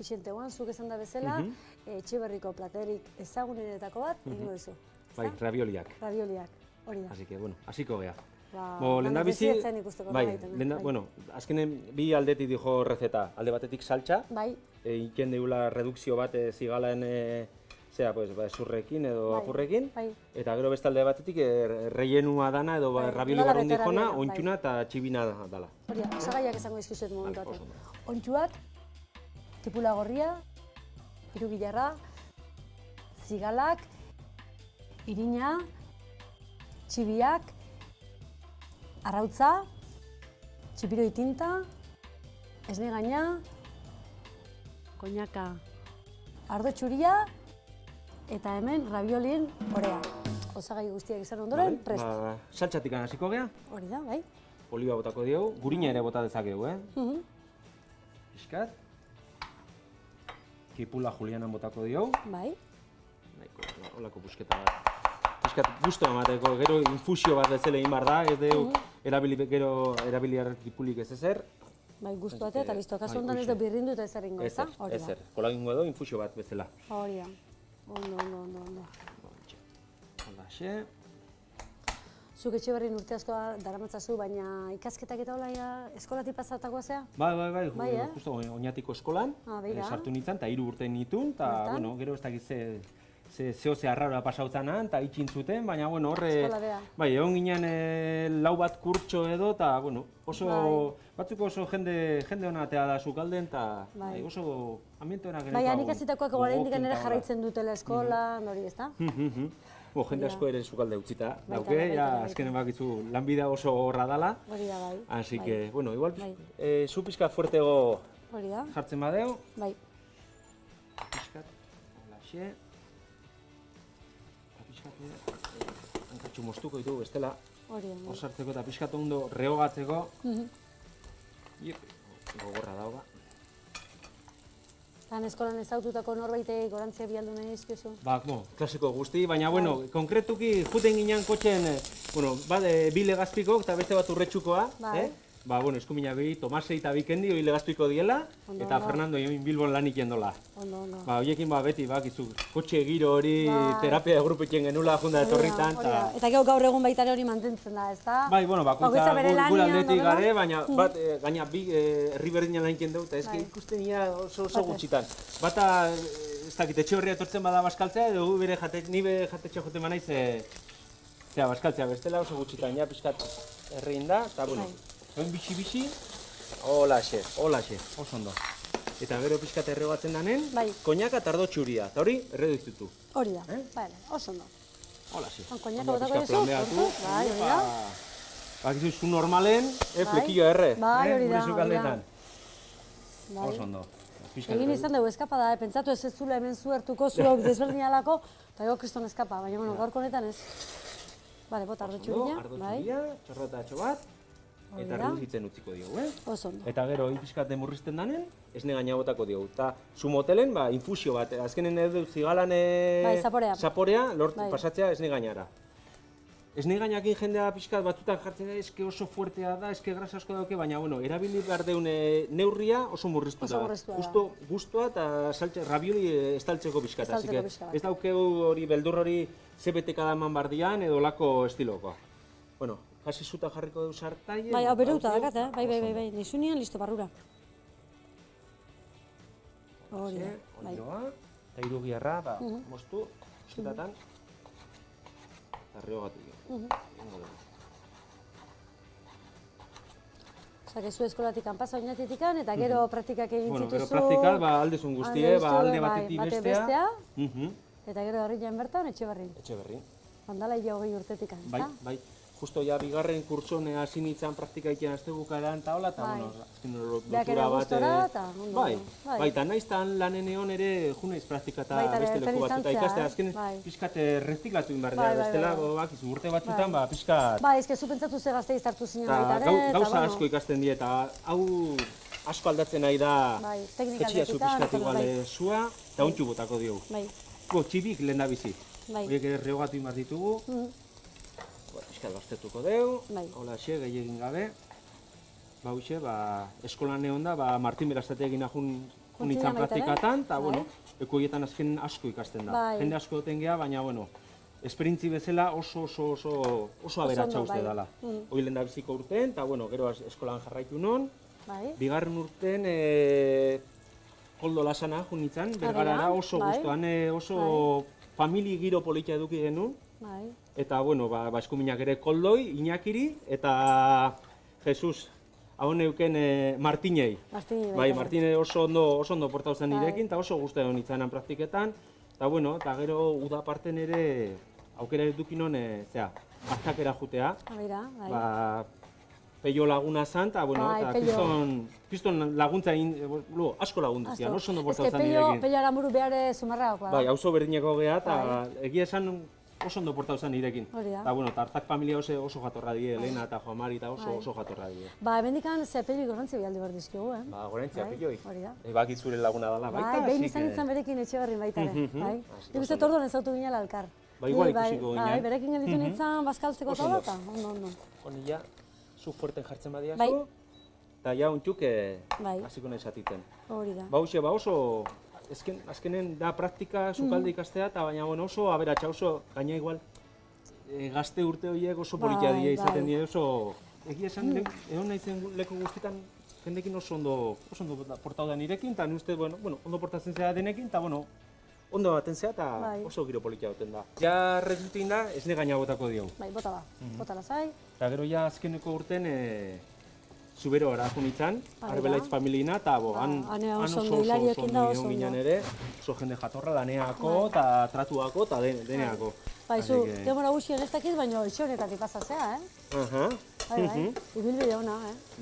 pixente guan, zuk esan da bezala, Etxeberriko platerik ezagunenetako bat, egingo duzu. Bai, ravioliak. Ravioliak, hori da. Así que, bueno, hasiko gea. Lehendabizi, bueno, azkenen bi aldetik dijo rezeta. Alde batetik saltxa, iken deula redukzio bat zigalaen zurrekin edo apurrekin, eta gero beste alde batetik rellenua dana edo ravioli barrun dijona, ontxuna eta txibina dala. Hori da, osagaiak esango izkizuet momentu batean. Ontxuak, tipula gorria, irugilarra, zigalak, irina, txibiak, arrautza, txipiroi tinta, esne gaina, koñaka, ardo txuria, eta hemen raviolien orea. Osagai guztiak izan ondoren, prest. Saltxatik hasiko gea. Hori da, bai. Oliba botako diogu, gurina ere bota dezakegu, Piskat. Kipula julianan botako diogu. Bai. Olako busketa bat. Piskat gusto emateko, gero infusio bat bezala egin behar da, ez dugu erabiliar kipulik ez ezer. Bai, guztu bat eta listo, kasu ondan ez dugu birrindu eta ezer ingo, ez da? Ezer, kola egingo edo infusio bat bezala. Hori da. Ondo. Holaxe. Zuk Etxeberrin urte asko daramatzazu, baina ikasketak eta hola eskolatik pasatakoa zea? Bai, justo oinatiko eskolan, sartu nintzen, eta 3 urte nituen, eta gero ez dakit zehose arraroa pasautzen eta itxin zuten, baina horre, egon ginen lau bat kurtso edo, eta batzuk oso jende hona atea da sukalden, eta oso ambiente honak ere. Bai, hanik azitakoak oraindik ere jarraitzen dutela eskolan, hori ez da? Jende asko ere sukalde utzita dauke, azkenen bakizu lanbidea oso horra dala. Hori da, bai. Así que, igual, zu pixkat fuertego jartzen badeo. Bai. Pixkat, holaxe. Hankatxu moztuko ditugu bestela, osartzeko eta pixkat ondo rehogatzeko. Gogorra dauga. Tan eskolan ezaututako norbaitei gorantzia bialdu nahi izkizu? Klasiko guzti, baina, konkretuki juten ginen kotxen, bi legazpiko eta beste bat urretxukoa. Eskumina bi, Tomasei eta Bikendi hori legazpiko diela, eta Fernando Bilbon lanik jendola. Horiekin beti, kotxe giro hori, terapia grupetxen genula junda etorritan. Eta gaur egun baita hori mantentzen da, ez da? Bakuntza gure aldetik gare, baina gaina bi herri berdinan lanik jendeu, eta ezke ikusten nira oso gutxitan. Bata, ez dakit, Etxeberria etortzen bada baskaltzea, edo ni bere jatetxe joten banaiz, baskaltzea bestela oso gutxitan, pixkat herriin da, eta Oin bizi, holaxe, oso ondo. Eta gero pixkat erregatzen danen, koñaka eta ardo txuria, eta hori erredu iztutu. Hori da, oso ondo. Holaxe. Koñaka botako dizu, hori da. Bakizu, zu normalen, flekillo erre, hori da. Oso ondo. Egin izan dugu eskapada, pentsatu ez zula hemen zuertuko, zu hau desberdin alako, eta ego kriston eskapa, baina gaurko honetan ez. Bota ardo txuria, ardo txuria, txorrotatxo bat. Eta reduzitzen utziko diogu, Oso ondo. Eta gero, pixkat demurrizten danen, esne gaina botako diogu. Eta zu motelen, infusio bat, azkenen edo zigalan zaporea, pasatzea esne gainara. Esne gainakin jendea pixkat batzutan jartzen da, eske oso fuertea da, eske grasa asko dauke, baina, erabili behar deun neurria oso murriztu da. Justo guztua eta ravioli estaltzeko pixkat. Ez daukeu hori, beldur hori zebeteka da eman bardian edo lako estilokoa. Hasi zuta jarriko du sartaile. Hau bereuta dakat, bai, nizunian, listo, barrura. Hori da, bai. Eta irugiarra, moztu, esketatan, eta rehogatu dira. Zu eskolatik kanpasa oinatitikan, eta gero praktikak egin zituzu. Gero praktikak, aldezun guztie, alde batetik bestea. Eta gero herrian bertan, Etxeberrin. Etxeberrin. Handala 20 urtetikan, ez da? Bai. Justo bigarren kurtson hasi nintzen praktika egiten azte bukaeran eta hola, eta lotura bat... Bai, eta naiztan lanen egon ere juneiz praktika eta beste leku bat eta ikastea. Azken pixkat reziklatu egin behar dira, bestela urte batzutan pixkat... Bai, ezke zu pentsatu ze gazte izartu zinen baita ere... Gauza asko ikasten die eta hau asko aldatzen nahi da etxia zu pixkat igual zua eta ontsu botako diogu. Txibik lehen da bizi. Horiek ere rehogatu egin behar ditugu. Pixkat baztetuko deu, holaxe, gehiagin gabe. Eskolan egon da, Martin Berazate egin ahun unitzan praktikatan, eta, bueno, ekoietan azken asko ikasten da. Jende asko duten geha, baina, bueno, esperintzi bezala oso aberatsa uste dela. Hoi lehen da biziko urten, eta, bueno, gero eskolan jarraitu non. Bigarren urten, koldo lasana junitzen, Bergarara oso guztuan, oso famili giro politia eduki genuen. Eta, bueno, eskuminak ere koldoi, Iñakiri, eta Jesus, hau neuken Martinei. Martinei oso ondo portau zen nirekin, eta oso guztu egon itzanan praktiketan. Eta, bueno, eta gero uda parten ere aukera edukinon, aztakera jutea. Peio laguna zan, eta, bueno, piston laguntza asko laguntuzia, oso ondo portau zen nirekin. Peio aramuru behar zumarraok, bai, auzo berdineko geha, eta egia esan oso ondo portau zen nirekin. Eta, bueno, Arzak familia oso jatorra die, Elena eta Joamari eta oso jatorra die. Hemendikan ze Peio gorantzi bialdi behar dizkigu, eh? Gorantzia Peioi. Bakit zure laguna dela baita, behin izan nintzen berekin Etxebarrin baita ere, bai? Nik uste torduan ezautu ginela elkar. Igual ikusiko ginen. Berekin gelditu nintzen bazkaltzeko eta bat, ondo. Honi ja, zu fuerten jartzen badiazu, eta ja ontxuk hasiko nahi zatitzen. Hori da. Oso, azkenen da praktika sukalde ikastea, eta baina oso aberatsa, oso gaina igual gazte urte horiek oso politia die izaten die, oso egia esan egon nahi zen leku guztietan jendekin oso ondo portau da nirekin, eta uste, ondo portatzen zera denekin, eta ondo baten zera, eta oso giro politia duten da. Ja resultin da, ez ne gaina botako diau. Bota lazai. Eta gero ja azkeneko urten Zubero ara junitzen, Arbelaitz familiena, eta han oso ondo ginen ere, oso jende jatorra laneako, eta tratuako, eta deneako. Zu, demora guztien ez dakiz, baina etxe honetatik pasazea, ibilbide hona,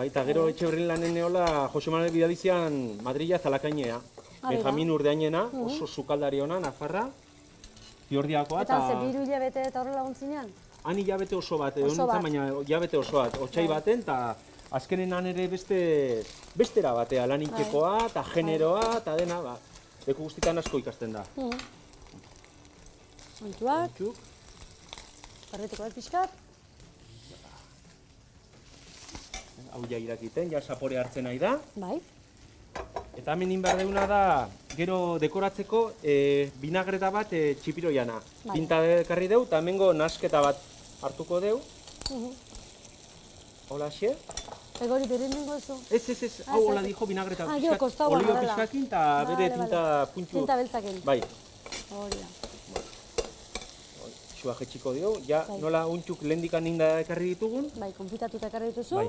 eta gero etxe horren lanen neola Jose Manuel Bidalizian Madrila Zalakainea, Benjamin Urdeainena, oso sukaldari hona, Nafarra, Fiordiakoa, eta... Eta ze biru hilabete eta horrela gontzinen? Han hilabete oso bat, baina hilabete oso bat, otxai baten, eta azkenenan ere bestera batea, lan itxekoa, eta generoa, eta dena, leku guztietan asko ikasten da. Ontsuak. Barretiko bat pixkat. Hau ja irakiten, ja sapore hartzen nahi da. Bai. Eta hemen behar deuna da, gero dekoratzeko binagreta bat txipiroiana. Pinta dekarri deu, eta hemengo nasketa bat hartuko deu. Hola, xe. Ego hori bere nengo ezo? Ez, hau hola dijo binagreta pixkat, olio pixkakin, eta bere tinta puntxu. Tinta beltzakin. Bai. Hori da. Xua jetxiko dio, ja nola untxuk lehendikan ninda ekarri ditugun. Bai, konfitatuta ekarri dituzu.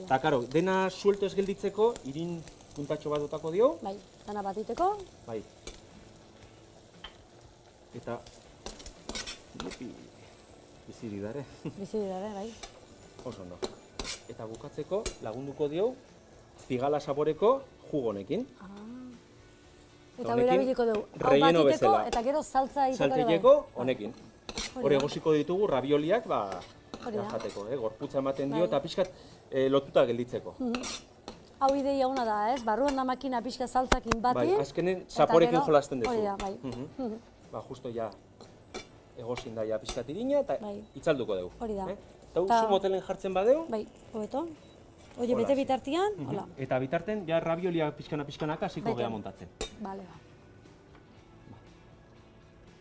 Eta, karo, dena suelto ez gelditzeko, irin puntatxo bat dutako dio. Bai, dana bat diteko. Bai. Eta... Biziri dare. Biziri dare, bai. Oso ondo. Eta bukatzeko lagunduko dio zigala saboreko jugonekin. Eta hori erabiliko dugu. Hau bat iteko eta gero saltza iteko ere bai. Saltza honekin. Hori egosiko ditugu rabioliak jateko, gorputza ematen dio eta pixkat lotuta gelditzeko. Hau ideia ona da, ez? Barruan da makina pixka saltzakin bati. Bai, azkenen zaporekin jolasten duzu. Hori da, bai. Justo ja egosin da ja pixkat irina eta itzalduko dugu. Hori da. Eta zu motelen jartzen badeu. Bai, hobeto. Oie, bete bitartian, hola. Eta bitarten, ja rabiolia pixkanaka hasiko geha montatzen. Bale, ba.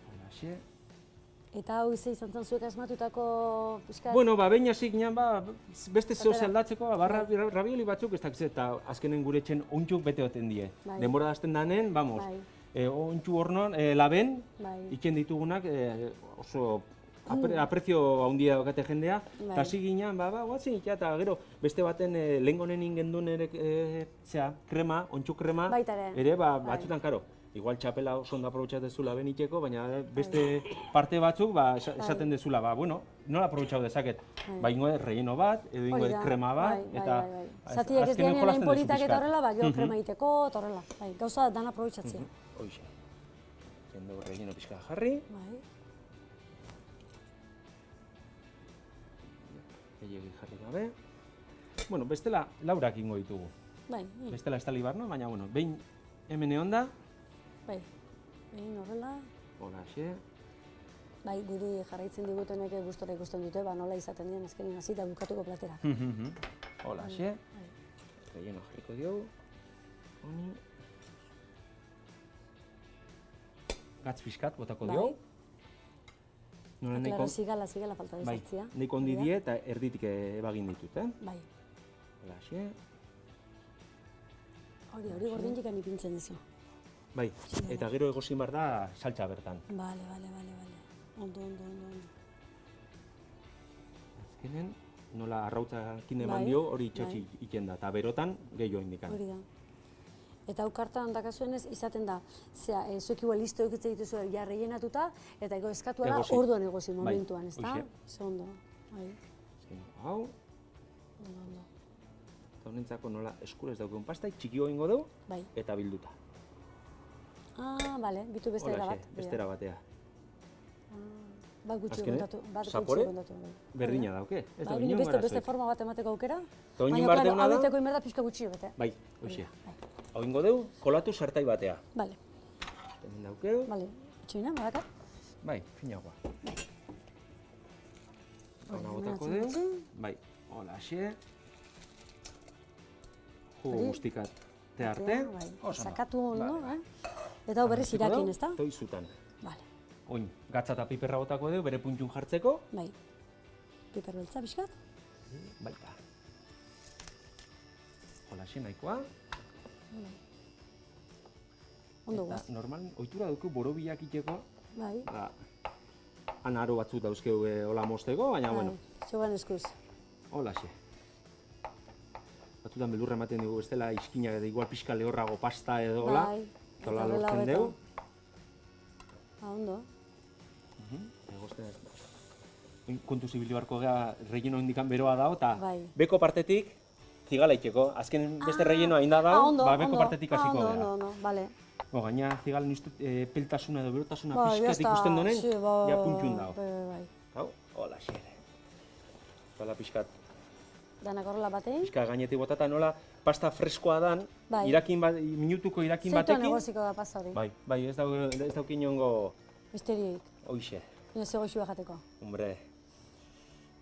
Hola, xe. Eta hau izan zen zuek asmatutako pixkat? Bueno, behin hasi ginen, beste zeo aldatzeko, rabioli batzuk ez dakiz, eta azkenen gure etxen ontxuk bete oten die. Denbora dazten danen, vamos, ontxu hornon, laben, iken ditugunak, oso aprezio handia daukate jendea, eta hasi ginen, guatzen ikia, eta gero beste baten lehengonen ingendun ere, krema, ontxu krema, ere, batzutan, karo. Igual txapela oso ondo aprobetxat dezula beniteko, baina beste parte batzuk esaten dezula, nola aprobetxau dezaket? Ba, ingo relleno bat, edo ingo krema bat, eta zatiek ez dianean hain politak eta horrela, gero krema egiteko, eta horrela. Gauza dan aprobetxatzea. Hoxe. Jendo relleno pixka jarri. Gehiagik jarri gabe. Bueno, bestela laurak ingo ditugu. Bestela estali barno, baina, behin hemen egon da. Bai, egin horrela. Hola, xe. Bai, guri jarraitzen digutenek gustora ikusten dute, nola izaten dien azkenin hasi eta bukatuko platera. Hola, xe. Relleno jarriko diogu. Honi. gatz pixkat botako dio. Claro, zigala falta dizartzia. Bai, nahiko ondi die eta erditik ebagin ditut, Bai. Holaxe. Hori gordindik ipintzen dizu. Bai, eta gero egozin behar da saltza bertan. Bale. Ondo. Azkenen, nola arrautzakin eman dio hori itxatxi iken da, eta berotan gehiago indikan. Hori da. Eta aukartan dakazuenez izaten da, zuek igual listo eukitzen dituzu ja rellenatuta, eta eskatua da orduan egozi momentuan, ez da? Ze ondo, bai. Hau. Ondo. Eta honentzako nola eskurez daukeun pastai, txiki egingo dugu, eta bilduta. Bale, bitu bestera bat. Bestera batea. Bat gutxi kontatu. Zapore, berdina dauke. Beste forma bat emateko aukera, baina klaro, hau diteko inberda pixka gutxi bete. Bai, hoxe. Hau ingo dugu, kolatu sartai batea. Bale. Hemen daukeu. Bale, itxoina, badakat? Bai, finagoa. Hona botako dugu. Bai, hola xe. Jugo guztikat te arte. Sakatu ondo, Eta hau berriz irakin, ez da? Toi zutan. Bale. Oin, gatza eta piperra botako dugu, bere puntun jartzeko. Bai. Piper beltza, bizkat? Baita. Hola xe, nahikoa. Ondo guaz. Normal, ohitura dugu borobilak iteko. Bai. Han aro batzuk dauzkeu hola mosteko, baina, bueno. Zogan eskuz. Hola xe. Batzutan beldurra ematen dugu, ez dela izkinak edo igual pixka lehorrago pasta edo hola. Bai. Hola lortzen dugu. Ondo. Egozten ez. Kontu zibilu barko gea relleno indikan beroa dago, eta beko partetik zigala itxeko. Azken beste rellenoa inda dago, beko partetik hasiko gara. Ondo, bale. Gaina zigala niztu peltasuna edo berotasuna pixkat ikusten donen, ja puntxun dago. Hau, hola xere. Hola pixkat. Danak horrela batein. Pixka gainetik botata nola pasta freskoa dan, minutuko irakin batekin. Zeituan egoziko da pasta hori. Bai, ez daukin niongo... Misterioik. Hoixe. Ino ze goxua jateko. Hombre,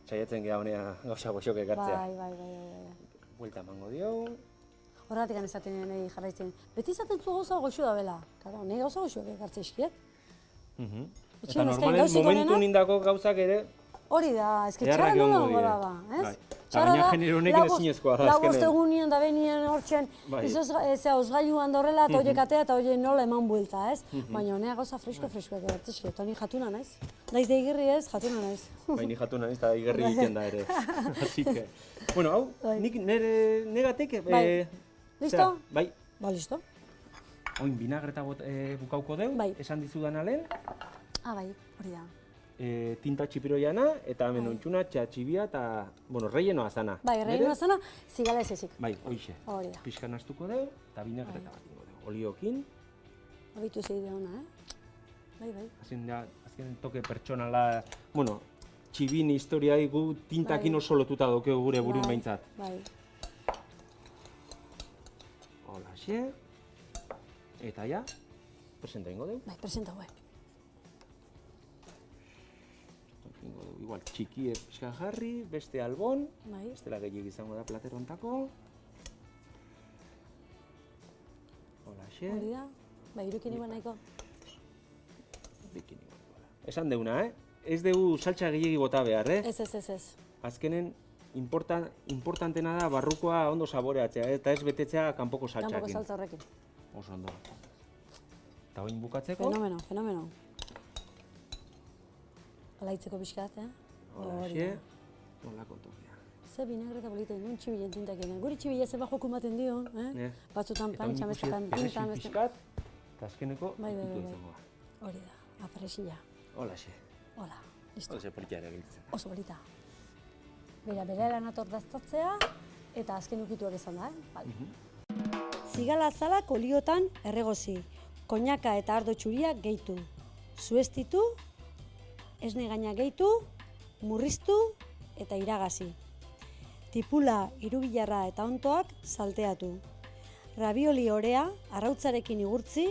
saiatzen geha honea gauza goxok ekartzea. Bai. Buelta emango dio. Horregatik anezaten nahi jarraitzen. Beti izaten zu gauza goxua da bela. Karo, nahi gauza goxuak ekartze eskiet. Eta normalen momentu nindako gauzak ere... Hori da, ezke txarra nola gora ba, ez? Baina genero honekin ezinezkoa da azkenen. Lagoste egunien da benien hortzen, osgailuan da horrela eta horiek atea eta horiek nola eman buelta, ez? Baina honea gauza freskoak egartzizki, eta ni jatuna naiz. Naiz da igirri ez, jatuna naiz. Bai, ni jatuna naiz eta igirri egiten da ere. Así que, bueno, hau, nik negatik... Listo? Bai. Ba, listo. Oin, binagreta bukauko deu, esan dizudan alen. Bai, hori da. Tinta txipiroiana eta hemen ontxuna, txatxibia eta, bueno, rellenoa zana. Bai, rellenoa zana, zigala ez ezik. Bai, hoixe. Hori da. Pixka naztuko deu eta binagreta bat ingo deu. Oliokin. Habitu ez egite hona, Bai. Azken toke pertsonala, bueno, txibin historiai gu tintakin oso lotuta daukeu gure burun behintzat. Bai. Holaxe. Eta ja, presenta ingo deu. Bai, presenta bai. Igual, txiki pixka jarri, beste albon, bestela gehiago izango da platerontako. Holaxe. Hori da, irukin iban nahiko. Bikin iban. Esan deuna, ez dugu saltsa gehiago bota behar, Ez. Azkenen, importantena da barrukoa ondo saboreatzea, eta ez betetzea kanpoko saltsakin. Kanpoko saltza horrekin. Oso ondo. Eta oin bukatzeko. Fenomeno. Alaitzeko pixkat, Holaxe, nolako tokea. Ze binagreta polita induen txibilen tintakena. Guri txibila zeba joku maten dio, Batzutan pantxa, bestetan tinta, bestetan. Eta azkeneko ikutu izangoa. Hori da, apresila. Holaxe. Hola, listo. Oso polita ere giltzen. Oso polita. Bera eran atortaztatzea, eta azken ukituak izan da, Zigala azalak oliotan erregozi, koñaka eta ardo txuria gehitu. Zuestitu, esne gaina gehitu, murriztu eta iragazi. Tipula, hirugilarra eta ontoak salteatu. Ravioli orea arrautzarekin igurtzi,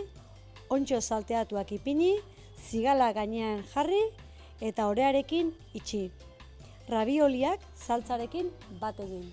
ontxo salteatuak ipini, zigala gainean jarri eta orearekin itxi. Ravioliak saltzarekin bat egin.